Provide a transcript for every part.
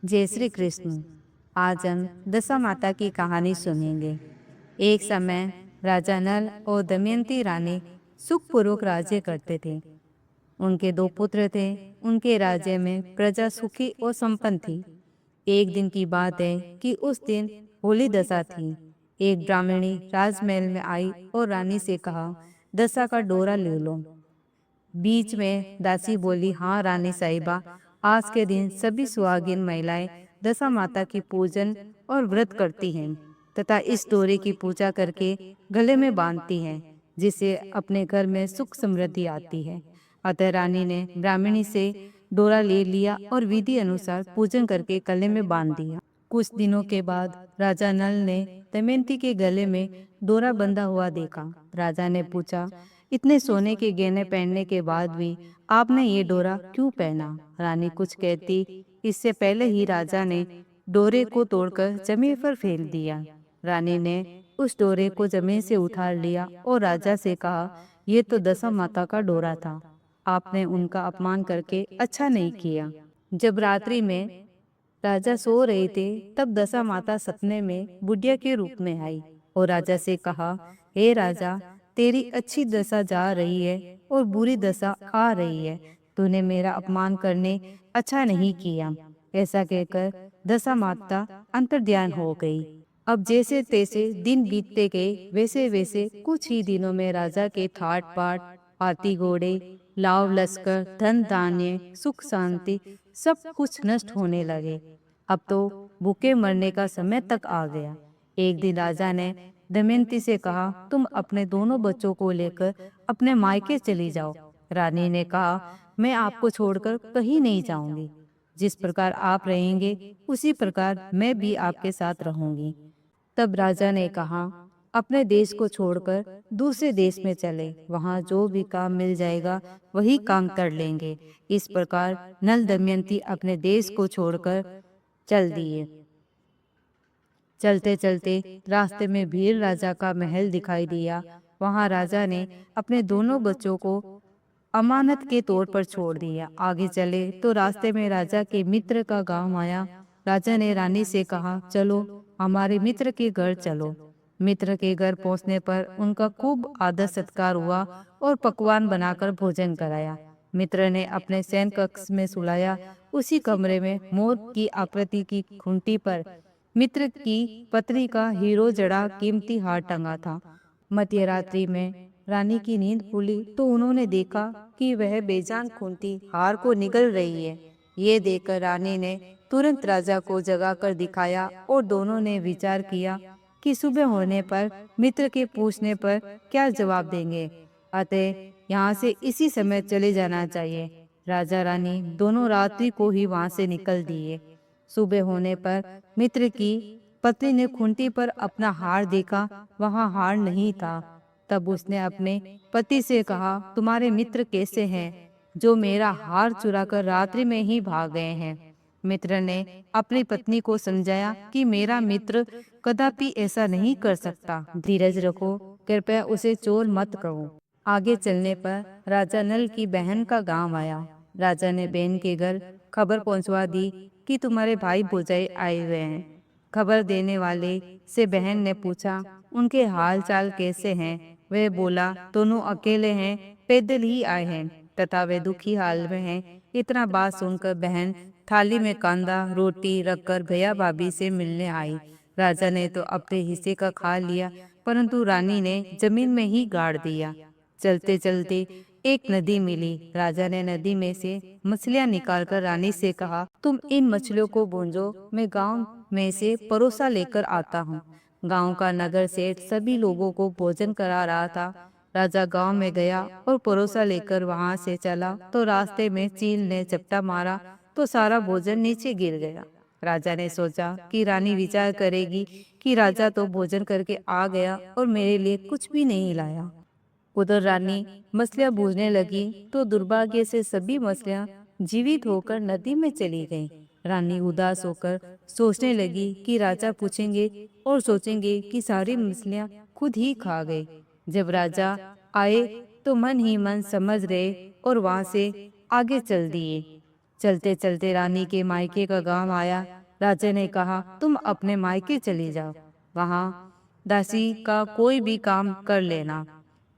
जय श्री कृष्ण। आज हम दशा माता की कहानी सुनेंगे। एक समय राजा नल और दमयंती रानी सुखपूर्वक राज्य करते थे। उनके दो पुत्र थे। उनके राज्य में प्रजा सुखी और संपन्न थी। एक दिन की बात है कि उस दिन होली दशा थी। एक ब्राह्मणी राजमहल में आई और रानी से कहा, दशा का डोरा ले लो। बीच में दासी बोली, हाँ रानी साहिबा, आज के दिन सभी सुहागिन महिलाएं दशा माता की पूजन और व्रत करती हैं तथा इस डोरे की पूजा करके गले में बांधती हैं, जिससे अपने घर में सुख समृद्धि आती है। अतः रानी ने ब्राह्मणी से डोरा ले लिया और विधि अनुसार पूजन करके गले में बांध दिया। कुछ दिनों के बाद राजा नल ने दमयंती के गले में डोरा बंधा हुआ देखा। राजा ने पूछा, इतने सोने के गहने पहनने के बाद भी आपने ये डोरा क्यों पहना? रानी कुछ कहती, इससे पहले ही राजा ने डोरे को तोड़कर जमीन पर फेंक दिया। रानी ने उस डोरे को जमीन से उठा लिया और राजा से कहा, यह तो दशा माता का डोरा था। आपने उनका अपमान करके अच्छा नहीं किया। जब रात्रि में राजा सो रहे थे, तब दशा माता सपने में बुढ़िया के रूप में आई और राजा से कहा, हे राजा, तेरी अच्छी दशा जा रही है और बुरी दशा आ रही है। तूने मेरा अपमान करने अच्छा नहीं किया। ऐसा कहकर दशा माता अंतर्ध्यान हो गई। अब जैसे तैसे दिन बीतते गए, वैसे वैसे कुछ ही दिनों में राजा के ठाट बाट, हाथी घोड़े, लाव लश्कर, धन धान्य, सुख शांति सब कुछ नष्ट होने लगे। अब तो भूखे मरने का समय तक आ गया। एक दिन राजा ने दमयंती से कहा, तुम अपने दोनों बच्चों को लेकर अपने मायके चली जाओ। रानी ने कहा, मैं आपको छोड़कर कहीं नहीं जाऊंगी। जिस प्रकार आप रहेंगे उसी प्रकार मैं भी आपके साथ रहूंगी। तब राजा ने कहा, अपने देश को छोड़कर दूसरे देश में चले, वहां जो भी काम मिल जाएगा वही काम कर लेंगे। इस प्रकार नल दमयंती अपने देश को छोड़कर चल दिए। चलते चलते रास्ते में भील राजा का महल दिखाई दिया। वहां राजा ने अपने दोनों बच्चों को अमानत के तौर पर छोड़ दिया। आगे चले तो रास्ते में राजा के मित्र का गांव आया। राजा ने रानी से कहा, चलो हमारे मित्र के घर चलो। मित्र के घर पहुंचने पर उनका खूब आदर सत्कार हुआ और पकवान बनाकर भोजन कराया। मित्र ने अपने शयन कक्ष में सुलाया। उसी कमरे में मोर की आकृति की खूंटी पर मित्र की पत्नी का हीरो जड़ा कीमती हार टंगा था। मध्य रात्रि में रानी की नींद खुली तो उन्होंने देखा कि वह बेजान खूंटी हार को निगल रही है। ये देखकर रानी ने तुरंत राजा को जगाकर दिखाया और दोनों ने विचार किया कि सुबह होने पर मित्र के पूछने पर क्या जवाब देंगे। अतः यहाँ से इसी समय चले जाना चाहिए। राजा रानी दोनों रात्रि को ही वहां से निकल दिए। सुबह होने पर मित्र की पत्नी ने खूंटी पर अपना हार देखा, वहां हार नहीं था। तब उसने अपने पति से कहा, तुम्हारे मित्र कैसे हैं जो मेरा हार चुराकर रात्रि में ही भाग गए हैं? मित्र ने अपनी पत्नी को समझाया कि मेरा मित्र कदापि ऐसा नहीं कर सकता। धीरज रखो, कृपया उसे चोर मत कहो। आगे चलने पर राजा नल की बहन का गांव आया। राजा ने बहन के घर खबर पहुंचवा दी कि तुम्हारे भाई भौजाई आए हुए हैं। खबर देने वाले से बहन ने पूछा, उनके हाल चाल कैसे हैं? वह बोला, दोनों अकेले हैं, पैदल ही आए हैं तथा वे दुखी हाल में हैं। इतना बात सुनकर बहन थाली में कांदा रोटी रखकर भैया भाभी से मिलने आई। राजा ने तो अपने हिस्से का खा लिया, परंतु रानी ने जमीन में ही गाड़ दिया। चलते चलते एक नदी मिली। राजा ने नदी में से मछलियां निकालकर रानी से कहा, तुम इन मछलियों को भूंजो, मैं गांव में से परोसा लेकर आता हूँ। गांव का नगर सेठ सभी लोगों को भोजन करा रहा था। राजा गांव में गया और परोसा लेकर वहां से चला तो रास्ते में चील ने चपटा मारा तो सारा भोजन नीचे गिर गया। राजा ने सोचा कि रानी विचार करेगी कि राजा तो भोजन करके आ गया और मेरे लिए कुछ भी नहीं लाया। उधर रानी मछलियां भूनने लगी तो दुर्भाग्य से सभी मछलियां जीवित होकर नदी में चली गईं। रानी उदास होकर सोचने लगी कि राजा पूछेंगे और सोचेंगे कि सारी मछलियां खुद ही खा गए। जब राजा आए तो मन ही मन समझ रहे और वहां से आगे चल दिए। चलते चलते रानी के मायके का गांव आया। राजा ने कहा, तुम अपने मायके चली जाओ, वहां दासी का कोई भी काम कर लेना,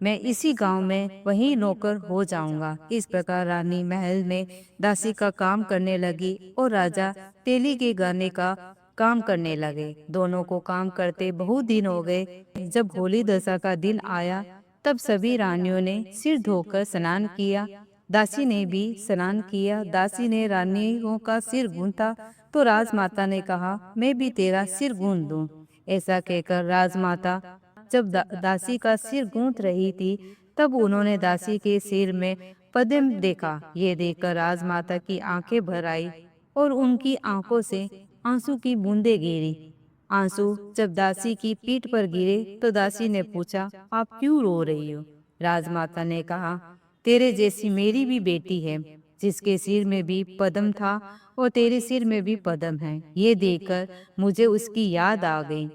मैं इसी गांव में वहीं नौकर हो जाऊंगा। इस प्रकार रानी महल में दासी का काम करने लगी और राजा तेली के गाने का काम करने लगे। दोनों को काम करते बहुत दिन हो गए। जब होली दशा का दिन आया तब सभी रानियों ने सिर धोकर स्नान किया। दासी ने भी स्नान किया। दासी ने रानियों का सिर गूंथा तो राजमाता ने कहा, मैं भी तेरा सिर गूंथ दूं। ऐसा कहकर राजमाता जब दासी का सिर गूंथ रही थी तब उन्होंने दासी के सिर में पद्म देखा। ये देखकर राजमाता की आंखें भर आई और उनकी आंखों से आंसू की बूंदें गिरी। आंसू जब दासी की पीठ पर गिरे तो दासी ने पूछा, आप क्यों रो रही हो? राजमाता ने कहा, तेरे जैसी मेरी भी बेटी है, जिसके सिर में भी पद्म था और तेरे सिर में भी पद्म है। ये देखकर मुझे उसकी याद आ गई।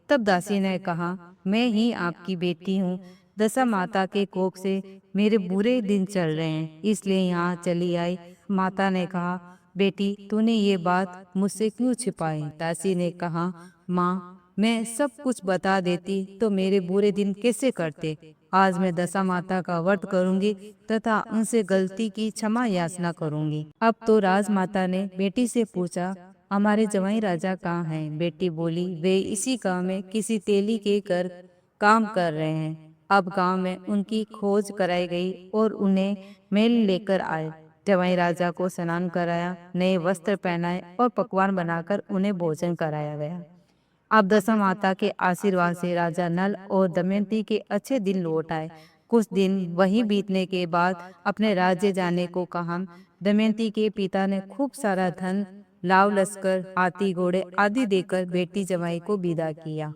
तब दासी ने कहा, मैं ही आपकी बेटी हूँ। दशा माता के कोप से मेरे बुरे दिन चल रहे हैं, इसलिए यहाँ चली आई। माता ने कहा, बेटी तूने ये बात मुझसे क्यों छिपाई? दासी ने कहा, माँ मैं सब कुछ बता देती तो मेरे बुरे दिन कैसे करते। आज मैं दशा माता का व्रत करूंगी तथा उनसे गलती की क्षमा याचना करूंगी। अब तो राजमाता ने बेटी से पूछा, हमारे जवाई राजा कहाँ हैं? बेटी बोली, वे इसी गांव में किसी तेली के घर काम कर रहे हैं। अब गांव में उनकी खोज कराई गई और उन्हें मेल लेकर आए। जवाई राजा को स्नान कराया, नए वस्त्र पहनाए और पकवान बनाकर उन्हें भोजन कराया गया। अब दशा माता के आशीर्वाद से राजा नल और दमयंती के अच्छे दिन लौट आए। कुछ दिन वहीं बीतने के बाद अपने राज्य जाने को कहा। दमयंती के पिता ने खूब सारा धन, लाव लश्कर, हाथी घोड़े आदि देकर बेटी जमाई को विदा किया।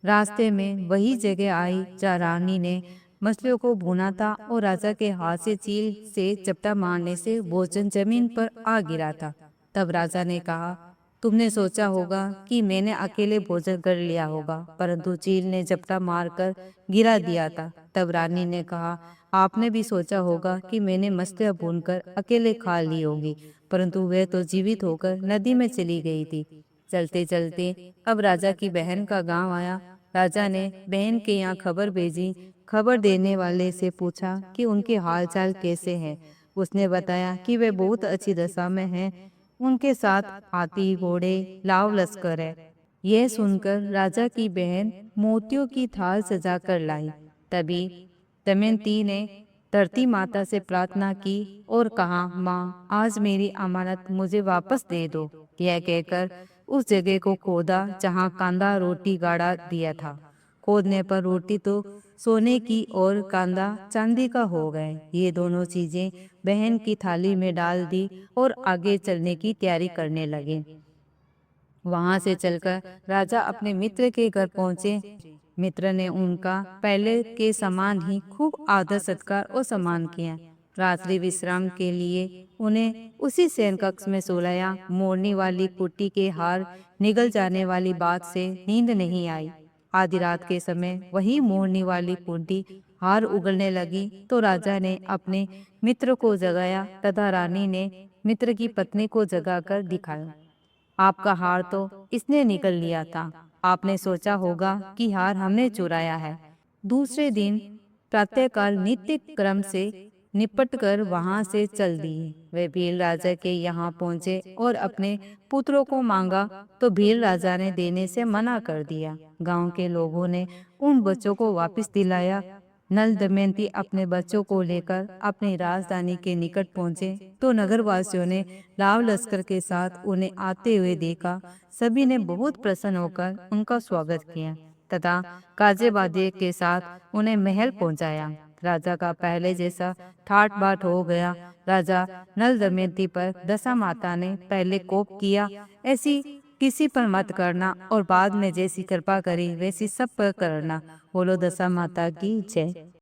रास्ते में वही जगह आई जहाँ रानी ने मछलियों को भुना था और राजा के हाथ से चील से चपटा मारने से भोजन जमीन पर आ गिरा था। तब राजा ने कहा, तुमने सोचा होगा कि मैंने अकेले भोजन कर लिया होगा, परंतु चील ने झपटा मारकर गिरा दिया था। तब रानी ने कहा, आपने भी सोचा होगा कि मैंने मछलियां भूनकर अकेले खा ली होगी, परंतु वह तो जीवित होकर नदी में चली गई थी। चलते चलते अब राजा की बहन का गांव आया। राजा ने बहन के यहाँ खबर भेजी। खबर देने वाले से पूछा कि उनके हालचाल कैसे हैं। उसने बताया कि वे बहुत अच्छी दशा में हैं। उनके साथ हाथी घोड़े लाव लश्कर है। यह सुनकर राजा की बहन मोतियों की थाल सजा कर लाई। तभी दमयंती ने धरती माता से प्रार्थना की और कहा, माँ आज मेरी अमानत मुझे वापस दे दो। यह कहकर उस जगह को खोदा जहाँ कांदा रोटी गाड़ा दिया था। खोदने पर रोटी तो सोने की और कांदा चांदी का हो गए। ये दोनों चीजें बहन की थाली में डाल दी और आगे चलने की तैयारी करने लगे। वहां से चलकर राजा अपने मित्र के घर पहुंचे। मित्र ने उनका पहले के समान ही खूब आदर सत्कार और सम्मान किया। रात्रि विश्राम के लिए उन्हें उसी शयन कक्ष में सुलाया। मोरनी वाली कुट्टी के हार निगल जाने वाली बात से नींद नहीं आई। आधी रात के समय वही मोरनी वाली कुंडी हार उगलने लगी तो राजा ने अपने मित्र को जगाया तथा रानी ने मित्र की पत्नी को जगाकर दिखाया। आपका हार तो इसने निकल लिया था। आपने सोचा होगा कि हार हमने चुराया है। दूसरे दिन प्रातःकाल नित्य क्रम से निपट कर वहां से चल दिए। वे भील राजा के यहाँ पहुँचे और अपने पुत्रों को मांगा तो भील राजा ने देने से मना कर दिया। गांव के लोगों ने उन बच्चों को वापस दिलाया। नल दमयंती अपने बच्चों को लेकर अपनी राजधानी के निकट पहुँचे तो नगरवासियों ने लाव लश्कर के साथ उन्हें आते हुए देखा। सभी ने बहुत प्रसन्न होकर उनका स्वागत किया तथा काजे बाजे के साथ उन्हें महल पहुंचाया। राजा का पहले जैसा ठाट बाट हो गया। राजा नल दमयंती पर दशा माता ने पहले कोप किया, ऐसी किसी पर मत करना, और बाद में जैसी कृपा करी वैसी सब पर करना। बोलो दशा माता की जय।